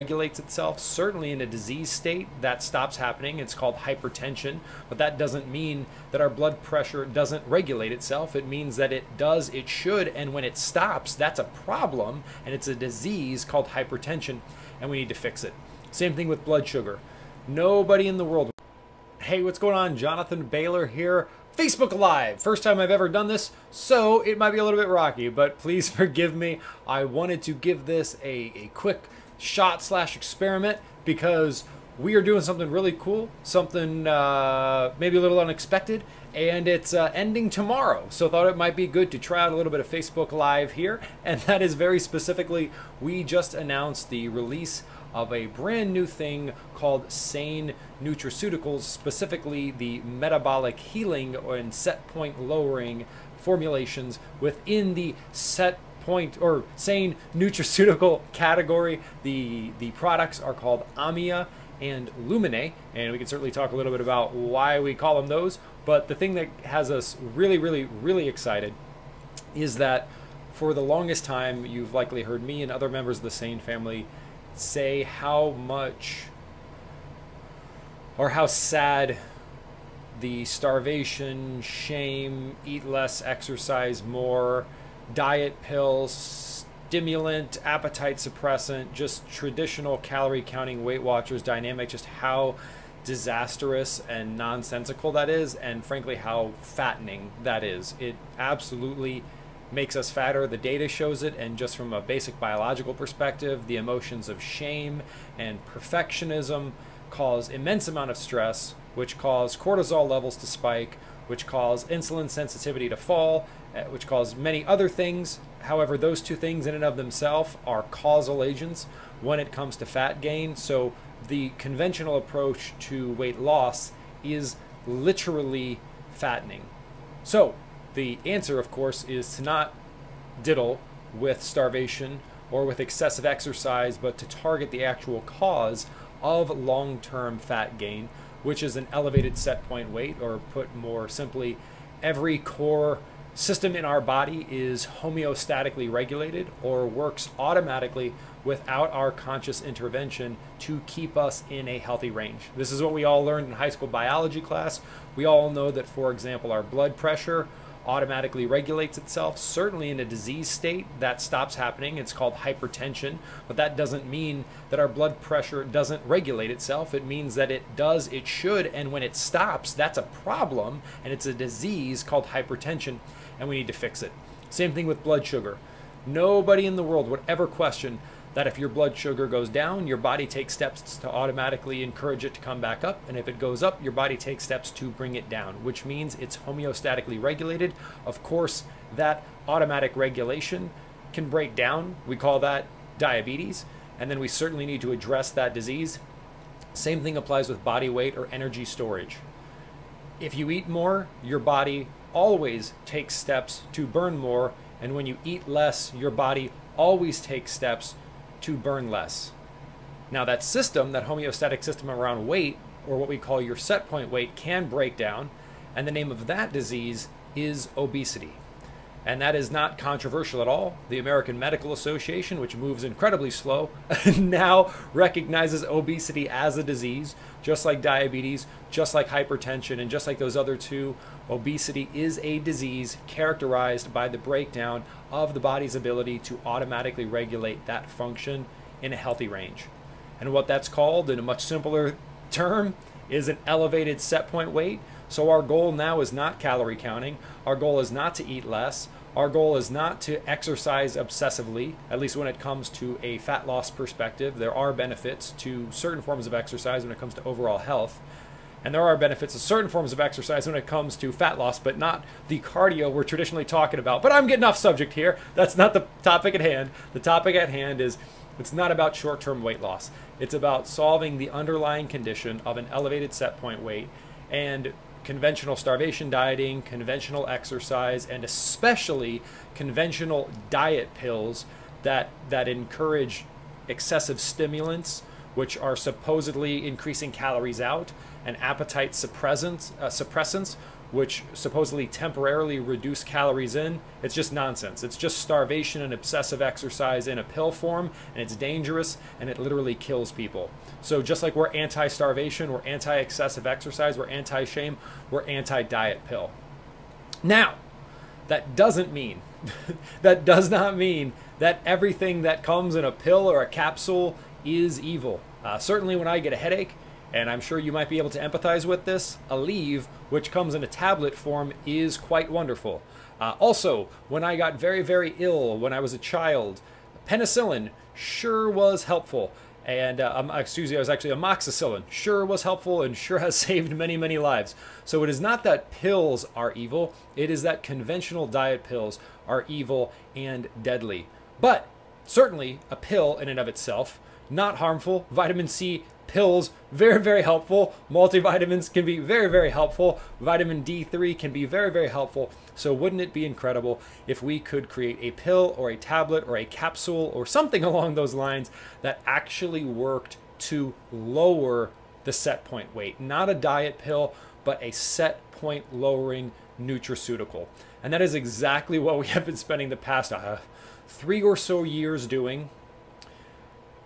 Regulates itself, certainly in a disease state that stops happening. It's called hypertension, but that doesn't mean that our blood pressure doesn't regulate itself. It means that it does, it should, and when it stops, that's a problem, and it's a disease called hypertension, and we need to fix it. Same thing with blood sugar. Nobody in the world. Hey, what's going on? Jonathan Bailor here. Facebook Live. First time I've ever done this, so it might be a little bit rocky, but please forgive me. I wanted to give this a quick shot / experiment because we are doing something really cool, something maybe a little unexpected, and it's ending tomorrow. So thought it might be good to try out a little bit of Facebook Live here, and that is very specifically, we just announced the release of a brand new thing called Sane Nutraceuticals, specifically the metabolic healing and set point lowering formulations within the Setpoint or Sane Nutraceutical category. The products are called Amia and Lumine, and we can certainly talk a little bit about why we call them those. But the thing that has us really excited is that for the longest time, you've likely heard me and other members of the Sane family say how much or how sad the starvation, shame, eat less, exercise more, diet pills, stimulant, appetite suppressant, just traditional calorie counting Weight Watchers dynamic, just how disastrous and nonsensical that is, and frankly how fattening that is. It absolutely makes us fatter. The data shows it, and just from a basic biological perspective, the emotions of shame and perfectionism cause immense amount of stress, which cause cortisol levels to spike, which cause insulin sensitivity to fall, which cause many other things. However, those two things in and of themselves are causal agents when it comes to fat gain. So the conventional approach to weight loss is literally fattening. So the answer, of course, is to not diddle with starvation or with excessive exercise, but to target the actual cause of long-term fat gain, which is an elevated set point weight, or put more simply, every core system in our body is homeostatically regulated or works automatically without our conscious intervention to keep us in a healthy range. This is what we all learned in high school biology class. We all know that, for example, our blood pressure automatically regulates itself, certainly in a disease state that stops happening. It's called hypertension, but that doesn't mean that our blood pressure doesn't regulate itself. It means that it does, it should, and when it stops, that's a problem, and it's a disease called hypertension, and we need to fix it. Same thing with blood sugar. Nobody in the world would ever question that if your blood sugar goes down, your body takes steps to automatically encourage it to come back up. And if it goes up, your body takes steps to bring it down, which means it's homeostatically regulated. Of course, that automatic regulation can break down. We call that diabetes. And then we certainly need to address that disease. Same thing applies with body weight or energy storage. If you eat more, your body always takes steps to burn more. And when you eat less, your body always takes steps to burn less. Now that system, that homeostatic system around weight, or what we call your set point weight, can break down, and the name of that disease is obesity. And that is not controversial at all. The American Medical Association, which moves incredibly slow, now recognizes obesity as a disease, just like diabetes, just like hypertension, and just like those other two. Obesity is a disease characterized by the breakdown of the body's ability to automatically regulate that function in a healthy range. And what that's called, in a much simpler term, is an elevated set point weight. So our goal now is not calorie counting. Our goal is not to eat less. Our goal is not to exercise obsessively, at least when it comes to a fat loss perspective. There are benefits to certain forms of exercise when it comes to overall health. And there are benefits to certain forms of exercise when it comes to fat loss, but not the cardio we're traditionally talking about. But I'm getting off subject here. That's not the topic at hand. The topic at hand is, it's not about short-term weight loss. It's about solving the underlying condition of an elevated set point weight, and conventional starvation dieting, conventional exercise, and especially conventional diet pills that encourage excessive stimulants, which are supposedly increasing calories out, and appetite suppressants, which supposedly temporarily reduce calories in, it's just nonsense. It's just starvation and obsessive exercise in a pill form, and it's dangerous, and it literally kills people. So just like we're anti-starvation, we're anti-excessive exercise, we're anti-shame, we're anti-diet pill. Now, that doesn't mean, that does not mean that everything that comes in a pill or a capsule is evil. Certainly when I get a headache, and I'm sure you might be able to empathize with this, Aleve, which comes in a tablet form, is quite wonderful. Also, when I got very, very ill when I was a child, penicillin sure was helpful. And, excuse me, it was actually amoxicillin, sure was helpful and sure has saved many, many lives. So it is not that pills are evil, it is that conventional diet pills are evil and deadly. But certainly a pill in and of itself, not harmful. Vitamin C pills, very, very helpful. Multivitamins can be very, very helpful. Vitamin D3 can be very, very helpful. So wouldn't it be incredible if we could create a pill or a tablet or a capsule or something along those lines that actually worked to lower the set point weight? Not a diet pill, but a set point lowering nutraceutical. And that is exactly what we have been spending the past 3 or so years doing.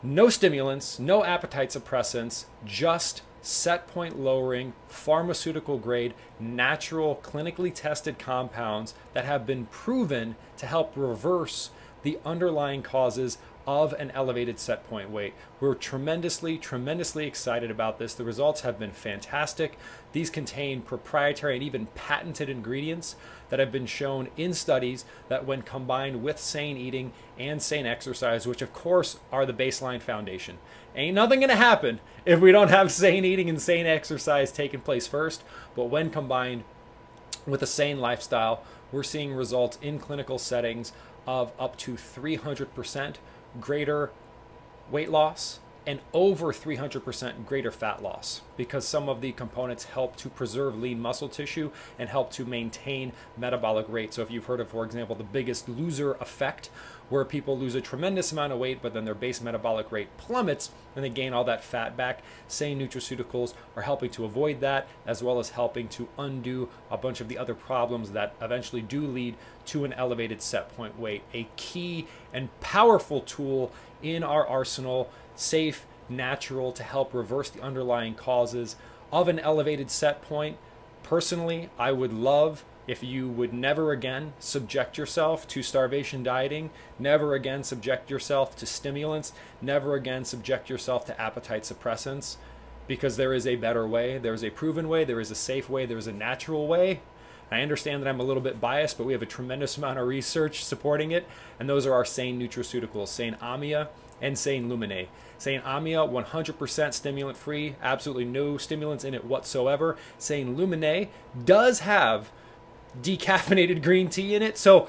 No stimulants, no appetite suppressants, just set point lowering, pharmaceutical grade, natural, clinically tested compounds that have been proven to help reverse the underlying causes of an elevated set point weight. We're tremendously, tremendously excited about this. The results have been fantastic. These contain proprietary and even patented ingredients that have been shown in studies that when combined with sane eating and sane exercise, which of course are the baseline foundation. Ain't nothing gonna happen if we don't have sane eating and sane exercise taking place first, but when combined with a sane lifestyle, we're seeing results in clinical settings of up to 300% greater weight loss and over 300% greater fat loss, because some of the components help to preserve lean muscle tissue and help to maintain metabolic rate. So if you've heard of, for example, the biggest loser effect, where people lose a tremendous amount of weight, but then their base metabolic rate plummets and they gain all that fat back, sane nutraceuticals are helping to avoid that, as well as helping to undo a bunch of the other problems that eventually do lead to an elevated set point weight. A key and powerful tool in our arsenal, safe, natural, to help reverse the underlying causes of an elevated set point. Personally, I would love if you would never again subject yourself to starvation dieting, never again subject yourself to stimulants, never again subject yourself to appetite suppressants, because there is a better way. There is a proven way, there is a safe way, there is a natural way. I understand that I'm a little bit biased, but we have a tremendous amount of research supporting it, and those are our sane nutraceuticals, Sane Amia and Sane Lumine. Sane Amia, 100% stimulant free, absolutely no stimulants in it whatsoever. Sane Lumine does have decaffeinated green tea in it. So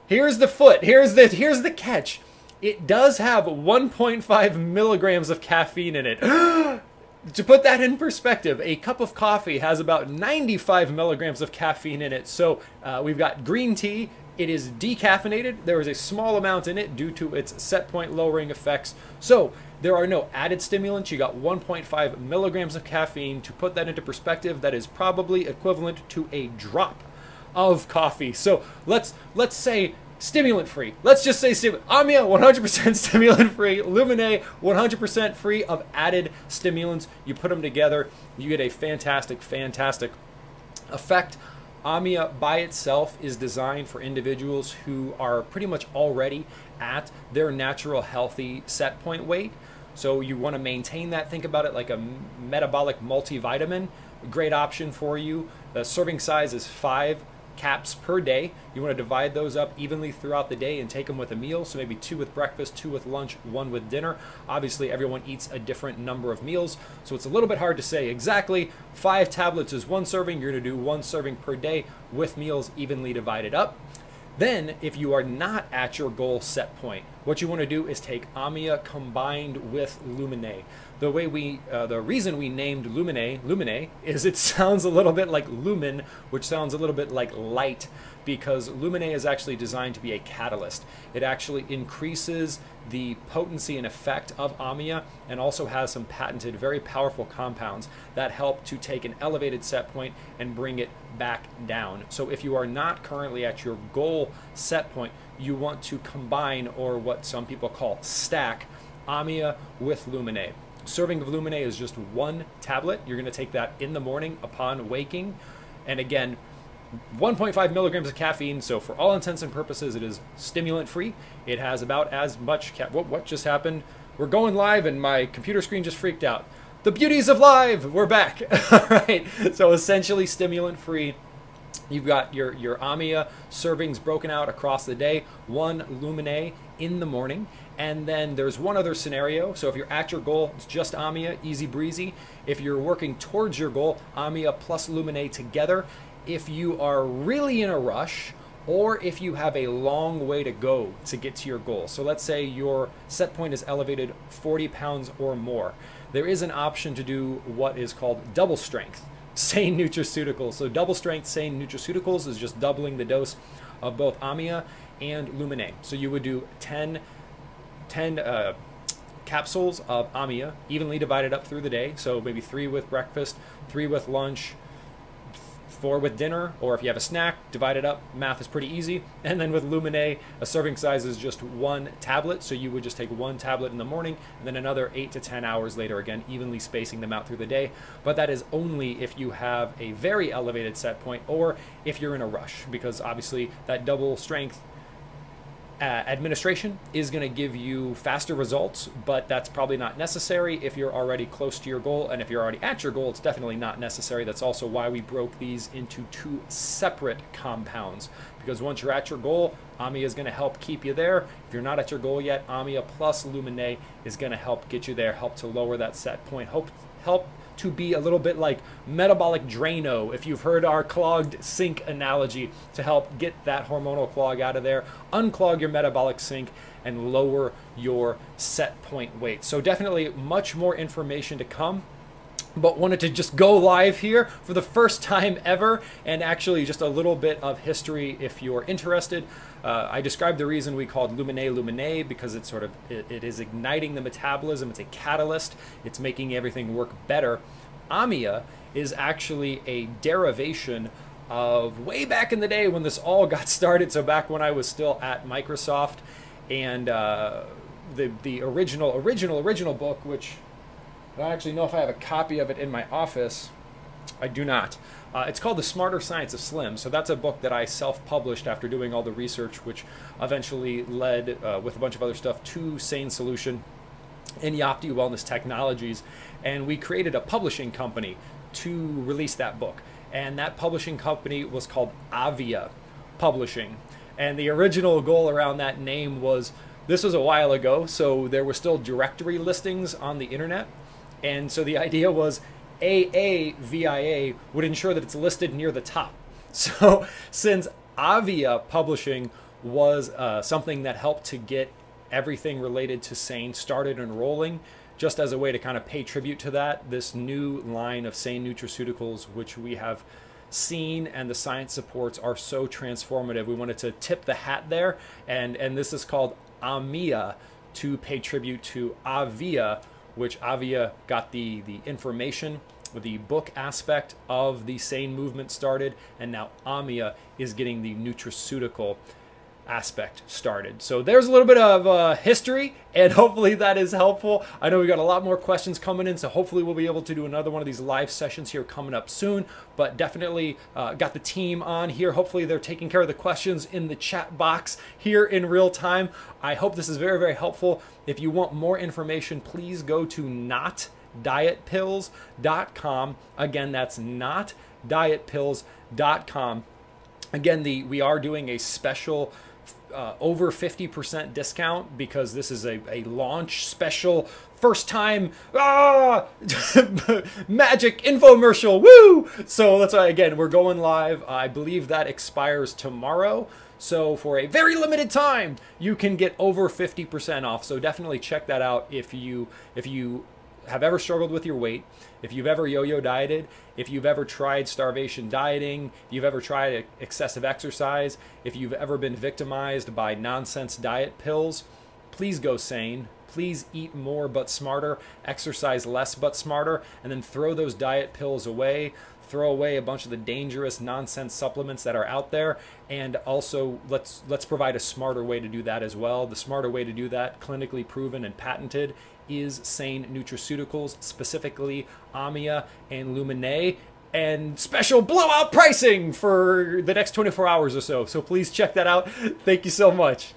here's the catch. It does have 1.5 milligrams of caffeine in it. To put that in perspective, a cup of coffee has about 95 milligrams of caffeine in it. So we've got green tea. It is decaffeinated. There is a small amount in it due to its set point lowering effects. So there are no added stimulants. You got 1.5 milligrams of caffeine. To put that into perspective, that is probably equivalent to a drop of coffee. So let's say stimulant free. Let's just say Amia, 100% stimulant free. Lumine, 100% free of added stimulants. You put them together, you get a fantastic, fantastic effect. Amia by itself is designed for individuals who are pretty much already at their natural healthy set point weight. So you want to maintain that. Think about it like a metabolic multivitamin. Great option for you. The serving size is 5 caps per day. You want to divide those up evenly throughout the day and take them with a meal. So maybe 2 with breakfast, 2 with lunch, 1 with dinner. Obviously, everyone eats a different number of meals, so it's a little bit hard to say exactly. 5 tablets is 1 serving. You're going to do 1 serving per day with meals evenly divided up. Then, if you are not at your goal set point, what you want to do is take Amia combined with Lumine. The reason we named Lumine is it sounds a little bit like lumen, which sounds a little bit like light, because Lumine is actually designed to be a catalyst. It actually increases the potency and effect of AMIA, and also has some patented, very powerful compounds that help to take an elevated set point and bring it back down. So if you are not currently at your goal set point, you want to combine, or what some people call stack, AMIA with LumenA. Serving of LumenA is just 1 tablet. You're going to take that in the morning upon waking. And again, 1.5 milligrams of caffeine, so for all intents and purposes, it is stimulant free. It has about as much what just happened? We're going live and my computer screen just freaked out. The beauties of live, we're back. All right, so essentially stimulant free. You've got your AMIA servings broken out across the day, 1 LumenA in the morning, and then there's one other scenario. So if you're at your goal, it's just AMIA, easy breezy. If you're working towards your goal, AMIA plus LumenA together. If you are really in a rush, or if you have a long way to go to get to your goal. So let's say your set point is elevated 40 pounds or more. There is an option to do what is called double strength Sane Nutraceuticals. So double strength Sane Nutraceuticals is just doubling the dose of both AMIA and LumenA. So you would do 10 capsules of AMIA, evenly divided up through the day. So maybe 3 with breakfast, 3 with lunch, 4 with dinner, or if you have a snack, divide it up. Math is pretty easy. And then with LumenA, a serving size is just 1 tablet. So you would just take 1 tablet in the morning, and then another 8 to 10 hours later, again, evenly spacing them out through the day. But that is only if you have a very elevated set point, or if you're in a rush, because obviously that double strength administration is going to give you faster results, but that's probably not necessary if you're already close to your goal. And if you're already at your goal, it's definitely not necessary. That's also why we broke these into 2 separate compounds, because once you're at your goal, AMIA is going to help keep you there. If you're not at your goal yet, AMIA plus LumenA is going to help get you there, help to lower that set point, help to be a little bit like metabolic Drano, if you've heard our clogged sink analogy, to help get that hormonal clog out of there, unclog your metabolic sink, and lower your set point weight. So definitely much more information to come, but wanted to just go live here for the first time ever, and actually just a little bit of history if you're interested. I described the reason we called LumenA because it's it is igniting the metabolism. It's a catalyst. It's making everything work better. AMIA is actually a derivation of way back in the day when this all got started. So back when I was still at Microsoft, and the original book, which I don't actually know if I have a copy of it in my office. I do not. It's called The Smarter Science of Slim. So that's a book that I self-published after doing all the research, which eventually led, with a bunch of other stuff, to Sane Solution and Yapti Wellness Technologies. And we created a publishing company to release that book. And that publishing company was called Avia Publishing. And the original goal around that name was, this was a while ago, so there were still directory listings on the internet. And so the idea was AAVIA would ensure that it's listed near the top. So since Avia Publishing was something that helped to get everything related to Sane started and rolling, just as a way to kind of pay tribute to that, this new line of Sane Nutraceuticals, which we have seen and the science supports are so transformative, we wanted to tip the hat there. And this is called AMIA to pay tribute to Avia, which Avia got the information with the book aspect of the Sane movement started, and now AMIA is getting the nutraceutical aspect started. So there's a little bit of history, and hopefully that is helpful. I know we got a lot more questions coming in, so hopefully we'll be able to do another one of these live sessions here coming up soon, but definitely got the team on here. Hopefully they're taking care of the questions in the chat box here in real time. I hope this is very, very helpful. If you want more information, please go to notdietpills.com. Again, that's notdietpills.com. Again, we are doing a special over 50% discount, because this is a launch special, first time magic infomercial, woo! So that's why, again, we're going live. I believe that expires tomorrow. So for a very limited time, you can get over 50% off. So definitely check that out if you have ever struggled with your weight, if you've ever yo-yo dieted, if you've ever tried starvation dieting, if you've ever tried excessive exercise, if you've ever been victimized by nonsense diet pills, please go sane. Please eat more but smarter, exercise less but smarter, and then throw those diet pills away. Throw away a bunch of the dangerous nonsense supplements that are out there, and also let's provide a smarter way to do that as well. The smarter way to do that, clinically proven and patented, is Sane Nutraceuticals, specifically Amia and Lumine, and special blowout pricing for the next 24 hours or so. So please check that out. Thank you so much.